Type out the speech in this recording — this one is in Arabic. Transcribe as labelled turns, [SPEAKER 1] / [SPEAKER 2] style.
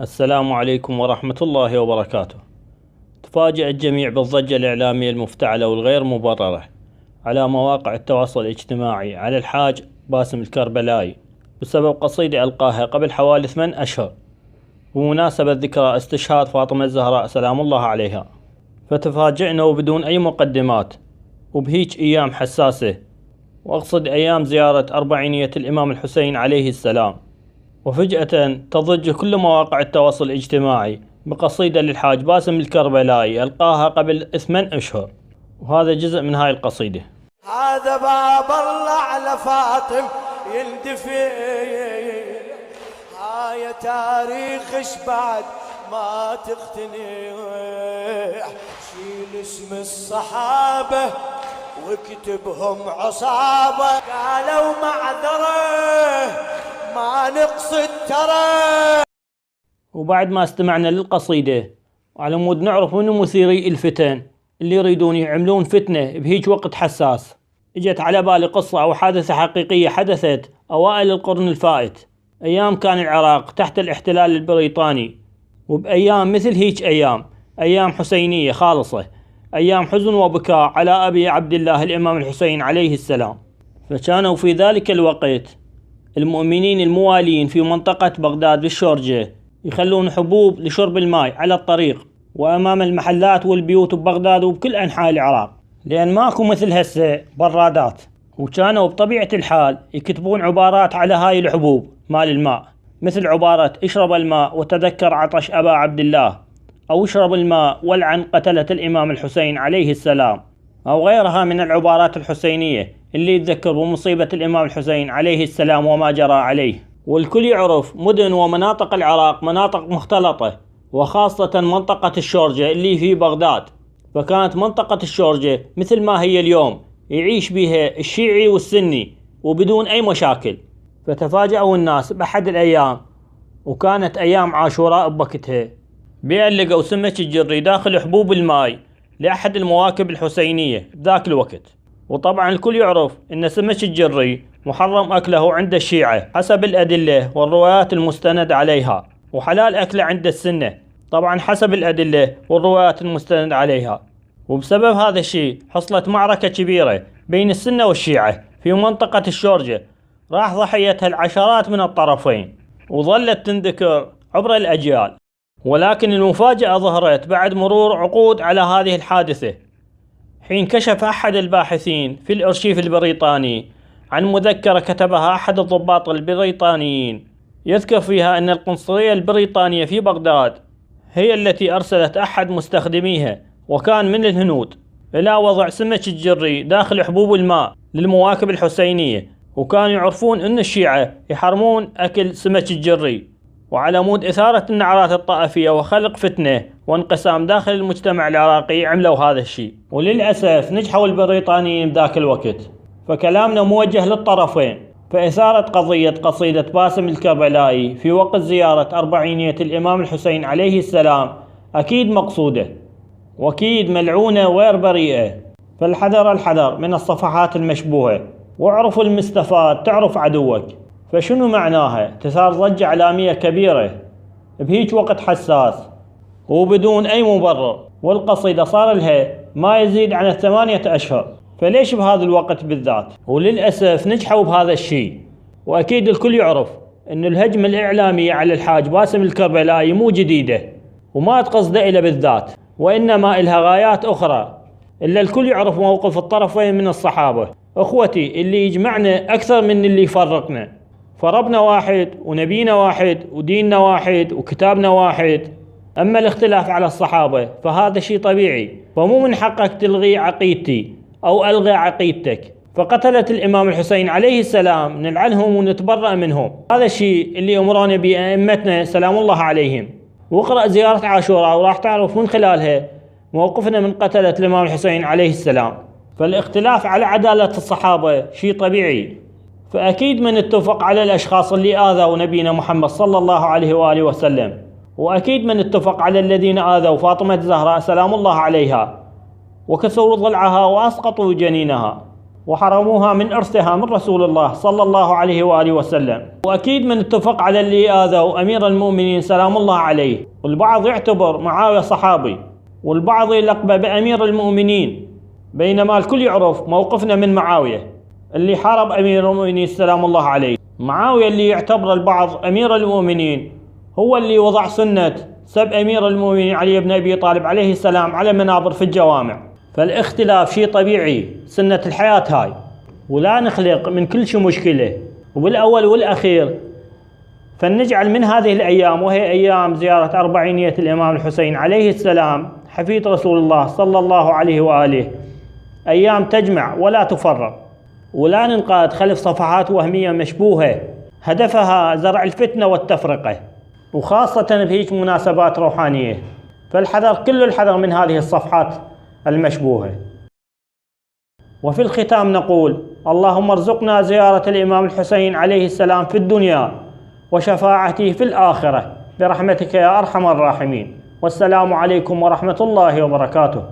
[SPEAKER 1] السلام عليكم ورحمة الله وبركاته. تفاجأ الجميع بالضجة الإعلامية المفتعلة والغير مبررة على مواقع التواصل الاجتماعي على الحاج باسم الكربلائي بسبب قصيدة ألقاها قبل حوالي 8 أشهر بمناسبة ذكرى استشهاد فاطمة الزهراء سلام الله عليها. فتفاجئنا وبدون أي مقدمات وبهيج أيام حساسة، وأقصد أيام زيارة أربعينية الإمام الحسين عليه السلام، وفجأة تضج كل مواقع التواصل الاجتماعي بقصيدة للحاج باسم الكربلائي ألقاها قبل 8 أشهر، وهذا جزء من هاي القصيدة.
[SPEAKER 2] هذا باب الله على فاطم يندفع، هاي تاريخش بعد ما تقتنع، شيل اسم الصحابة واكتبهم عصابة، قالوا معذرة ما نقصد ترى.
[SPEAKER 1] وبعد ما استمعنا للقصيدة وعلى مود نعرف منو مثيري الفتن اللي يريدون يعملون فتنة بهيج وقت حساس، اجت على بالي قصة او حادثة حقيقية حدثت اوائل القرن الفائت، ايام كان العراق تحت الاحتلال البريطاني، وبايام مثل هيج ايام حسينية خالصة، ايام حزن وبكاء على ابي عبد الله الامام الحسين عليه السلام. فكانوا في ذلك الوقت المؤمنين الموالين في منطقة بغداد بالشورجة يخلون حبوب لشرب الماء على الطريق وأمام المحلات والبيوت ببغداد وبكل أنحاء العراق، لأن ماكو مثل هسه برادات، وكانوا بطبيعة الحال يكتبون عبارات على هاي الحبوب مال الماء، مثل عبارة اشرب الماء وتذكر عطش أبا عبد الله، أو اشرب الماء والعن قتلة الإمام الحسين عليه السلام، أو غيرها من العبارات الحسينية اللي يتذكر بمصيبة الإمام الحسين عليه السلام وما جرى عليه. والكل يعرف مدن ومناطق العراق مناطق مختلطة، وخاصة منطقة الشورجة اللي في بغداد، فكانت منطقة الشورجة مثل ما هي اليوم يعيش بها الشيعي والسني وبدون أي مشاكل. فتفاجأوا الناس بأحد الأيام، وكانت أيام عاشوراء بوقتها، بأن لقوا سمك الجري داخل حبوب الماء لأحد المواكب الحسينية بذاك الوقت. وطبعا الكل يعرف أن سمك الجري محرم أكله عند الشيعة حسب الأدلة والروايات المستند عليها، وحلال أكله عند السنة طبعا حسب الأدلة والروايات المستند عليها. وبسبب هذا الشيء حصلت معركة كبيرة بين السنة والشيعة في منطقة الشورجة، راح ضحيتها العشرات من الطرفين، وظلت تنذكر عبر الأجيال. ولكن المفاجأة ظهرت بعد مرور عقود على هذه الحادثة، حين كشف أحد الباحثين في الأرشيف البريطاني عن مذكرة كتبها أحد الضباط البريطانيين يذكر فيها أن القنصلية البريطانية في بغداد هي التي أرسلت أحد مستخدميها، وكان من الهنود، إلى وضع سمك الجري داخل حبوب الماء للمواكب الحسينية، وكانوا يعرفون أن الشيعة يحرمون أكل سمك الجري. وعلى مود إثارة النعرات الطائفية وخلق فتنة وانقسام داخل المجتمع العراقي عملوا هذا الشيء، وللأسف نجحوا البريطانيين بذاك الوقت. فكلامنا موجه للطرفين، فإثارة قصيدة باسم الكربلائي في وقت زيارة أربعينية الإمام الحسين عليه السلام أكيد مقصودة، وأكيد ملعونة وغير بريئة. فالحذر من الصفحات المشبوهة، واعرف المستفاد تعرف عدوك. فشنو معناها تثار ضجة إعلامية كبيرة بهيج وقت حساس وبدون أي مبرر، والقصيدة صار لها ما يزيد عن 8 أشهر، فليش بهذا الوقت بالذات؟ وللأسف نجحوا بهذا الشيء. وأكيد الكل يعرف أن الهجمة الإعلامية على الحاج باسم الكربلائي مو جديدة وما تقصد إلى بالذات، وإنما إلها غايات أخرى. إلا الكل يعرف موقف الطرفين من الصحابة أخوتي، اللي يجمعنا أكثر من اللي يفرقنا. فربنا واحد ونبينا واحد وديننا واحد وكتابنا واحد. أما الاختلاف على الصحابة فهذا شيء طبيعي، فمو من حقك تلغي عقيدتي أو ألغي عقيدتك. فقتلة الإمام الحسين عليه السلام نلعنهم ونتبرأ منهم، هذا الشيء اللي أمرنا به أئمتنا سلام الله عليهم. واقرأ زيارة عاشوراء وراح تعرف من خلالها موقفنا من قتلة الإمام الحسين عليه السلام. فالاختلاف على عدالة الصحابة شيء طبيعي، فأكيد من اتفق على الأشخاص اللي آذوا نبينا محمد صلى الله عليه وآله وسلم، وأكيد من اتفق على الذين آذوا فاطمة الزهراء سلام الله عليها وكسروا ضلعها وأسقطوا جنينها. وحرموها من إرثها من رسول الله صلى الله عليه وآله وسلم. وأكيد من اتفق على اللي آذوا أمير المؤمنين سلام الله عليه. والبعض يعتبر معاوية صحابي، والبعض يلقبه بأمير المؤمنين، بينما الكل يعرف موقفنا من معاوية اللي حارب أمير المؤمنين سلام الله عليه. معاوية اللي يعتبر البعض أمير المؤمنين هو اللي وضع سنة سب أمير المؤمنين علي بن أبي طالب عليه السلام على منابر في الجوامع. فالاختلاف شيء طبيعي، سنة الحياة هاي، ولا نخلق من كل شيء مشكلة. وبالأول والأخير فلنجعل من هذه الأيام، وهي أيام زيارة أربعينية الإمام الحسين عليه السلام حفيد رسول الله صلى الله عليه وآله، أيام تجمع ولا تفرق، ولا ننقاد خلف صفحات وهمية مشبوهة هدفها زرع الفتنة والتفرقة، وخاصة بهيج مناسبات روحانية. فالحذر كل الحذر من هذه الصفحات المشبوهة. وفي الختام نقول: اللهم ارزقنا زيارة الإمام الحسين عليه السلام في الدنيا وشفاعته في الآخرة برحمتك يا أرحم الراحمين. والسلام عليكم ورحمة الله وبركاته.